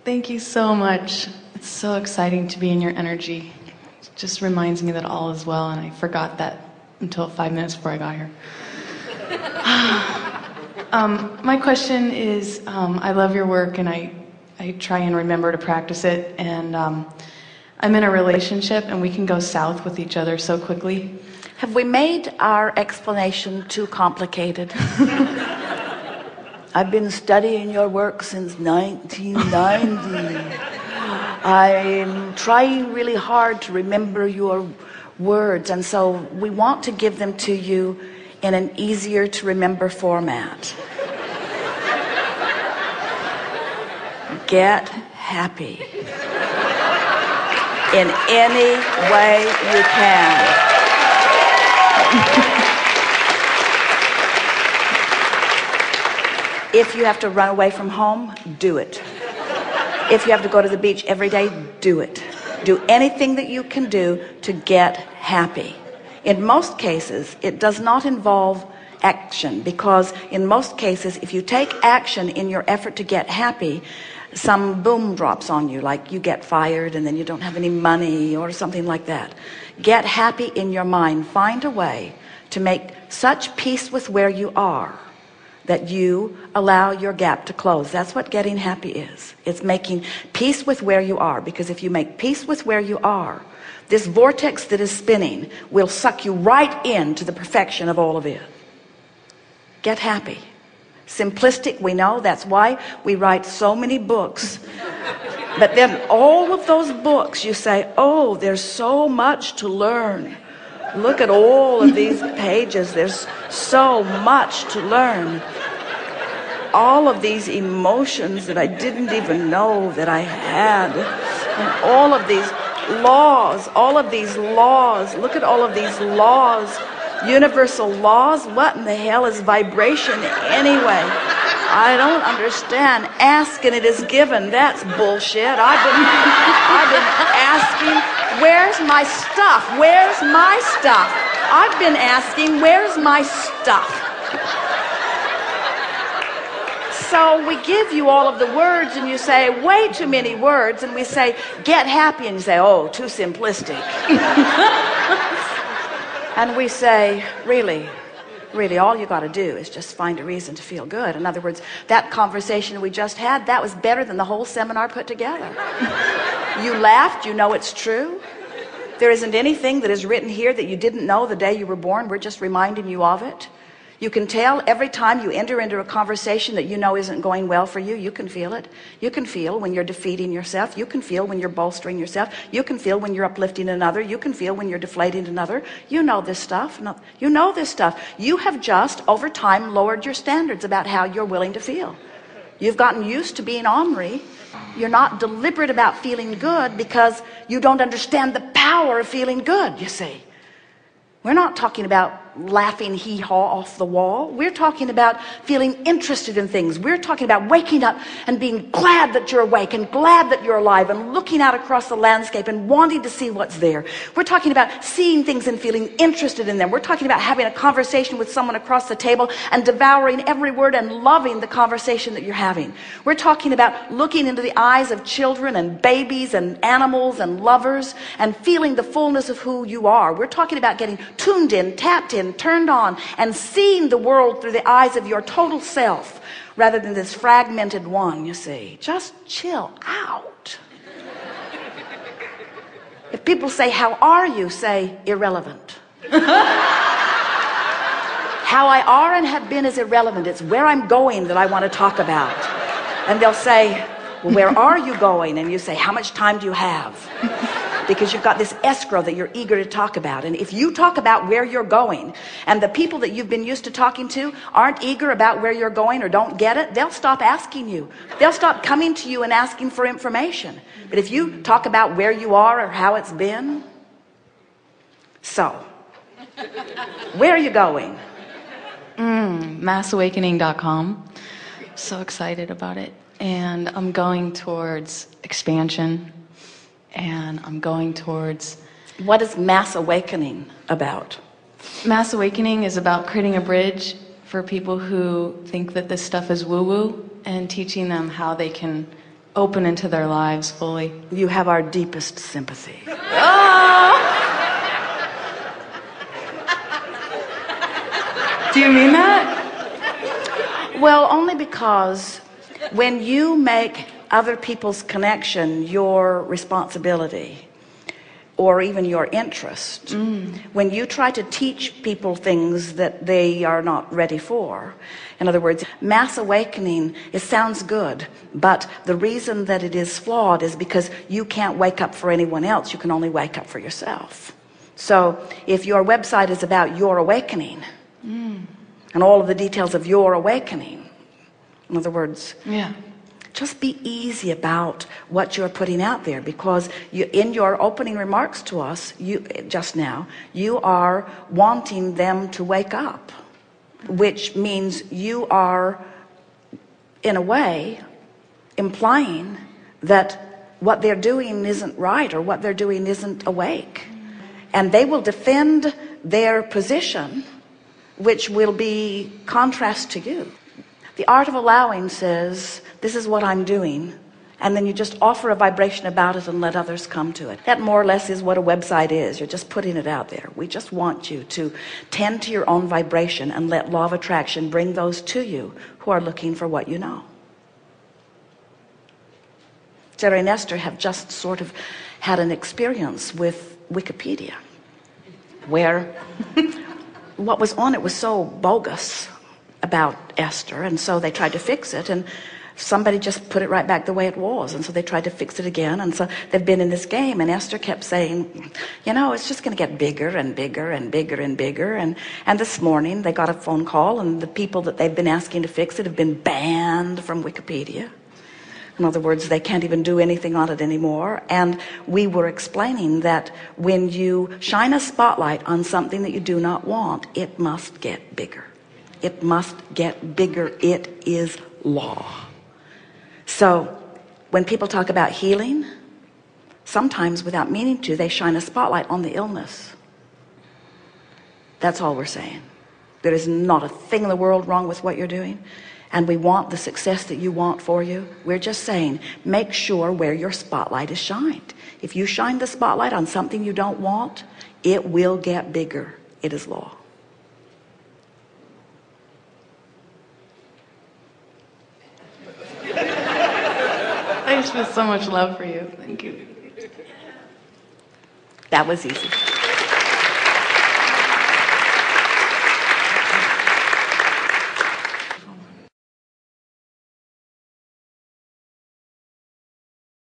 Thank you so much. It's so exciting to be in your energy. It just reminds me that all is well, and I forgot that until 5 minutes before I got here. My question is, I love your work, and I try and remember to practice it, and I'm in a relationship, and we can go south with each other so quickly. Have we made our explanation too complicated? I've been studying your work since 1990. I'm trying really hard to remember your words, and so we want to give them to you in an easier to remember format. Get happy in any way you can. If you have to run away from home, do it. If you have to go to the beach every day, do it. Do anything that you can do to get happy. In most cases, it does not involve action, because in most cases, if you take action in your effort to get happy, some boom drops on you, like you get fired and then you don't have any money or something like that. Get happy in your mind. Find a way to make such peace with where you are that you allow your gap to close. That's what getting happy is. It's making peace with where you are, because if you make peace with where you are, this vortex that is spinning will suck you right into the perfection of all of it. Get happy. Simplistic, we know. That's why we write so many books. But then all of those books, you say, oh, there's so much to learn. Look at all of these pages. There's so much to learn. All of these emotions that I didn't even know that I had. And all of these laws, look at all of these laws, universal laws. What in the hell is vibration anyway? I don't understand. Ask and it is given. That's bullshit. I've been asking, where's my stuff? Where's my stuff? I've been asking, where's my stuff? So we give you all of the words and you say, way too many words, and we say, get happy, and you say, oh, too simplistic. And we say, really, all you got to do is just find a reason to feel good. In other words, that conversation we just had, that was better than the whole seminar put together. You laughed, you know it's true. There isn't anything that is written here that you didn't know the day you were born. We're just reminding you of it. You can tell every time you enter into a conversation that you know isn't going well for you. You can feel it. You can feel when you're defeating yourself. You can feel when you're bolstering yourself. You can feel when you're uplifting another. You can feel when you're deflating another. You know this stuff. No, you know this stuff. You have just, over time, lowered your standards about how you're willing to feel. You've gotten used to being ornery. You're not deliberate about feeling good because you don't understand the power of feeling good, you see. We're not talking about laughing hee-haw off the wall. We're talking about feeling interested in things. We're talking about waking up and being glad that you're awake and glad that you're alive and looking out across the landscape and wanting to see what's there. We're talking about seeing things and feeling interested in them. We're talking about having a conversation with someone across the table and devouring every word and loving the conversation that you're having. We're talking about looking into the eyes of children and babies and animals and lovers and feeling the fullness of who you are. We're talking about getting tuned in, tapped in, turned on, and seeing the world through the eyes of your total self rather than this fragmented one, you see. Just chill out. If people say, how are you? Say, irrelevant. How I are and have been is irrelevant. It's where I'm going that I want to talk about. And they'll say, well, where are you going? And you say, how much time do you have? Because you've got this escrow that you're eager to talk about. And if you talk about where you're going, and the people that you've been used to talking to aren't eager about where you're going or don't get it, they'll stop asking you. They'll stop coming to you and asking for information. But if you talk about where you are or how it's been, so, where are you going? Massawakening.com. So excited about it. And I'm going towards expansion. And I'm going towards... What is Mass Awakening about? Mass Awakening is about creating a bridge for people who think that this stuff is woo-woo and teaching them how they can open into their lives fully. You have our deepest sympathy. Do you mean that? Well, only because when you make other people's connection your responsibility, or even your interest, when you try to teach people things that they are not ready for, in other words, mass awakening, it sounds good, but the reason that it is flawed is because you can't wake up for anyone else. You can only wake up for yourself. So if your website is about your awakening, and all of the details of your awakening, in other words, just be easy about what you're putting out there, because you, in your opening remarks to us, just now, you are wanting them to wake up, which means you are, in a way, implying that what they're doing isn't right, or what they're doing isn't awake. And they will defend their position, which will be contrast to you. The art of allowing says, this is what I'm doing, and then you just offer a vibration about it and let others come to it. That more or less is what a website is. You're just putting it out there. We just want you to tend to your own vibration and let law of attraction bring those to you who are looking for what you know. Jerry and Esther have just sort of had an experience with Wikipedia, where what was on it was so bogus about Esther, and so they tried to fix it, and somebody just put it right back the way it was, and so they tried to fix it again, and so they've been in this game, and Esther kept saying, you know, it's just going to get bigger and bigger and bigger and bigger, and this morning they got a phone call, and the people that they've been asking to fix it have been banned from Wikipedia. In other words, they can't even do anything on it anymore. And we were explaining that when you shine a spotlight on something that you do not want, it must get bigger. It must get bigger. It is law. So when people talk about healing, sometimes without meaning to, they shine a spotlight on the illness. That's all we're saying. There is not a thing in the world wrong with what you're doing, and we want the success that you want for you. We're just saying, make sure where your spotlight is shined. If you shine the spotlight on something you don't want, it will get bigger. It is law. I just feel so much love for you. Thank you. That was easy.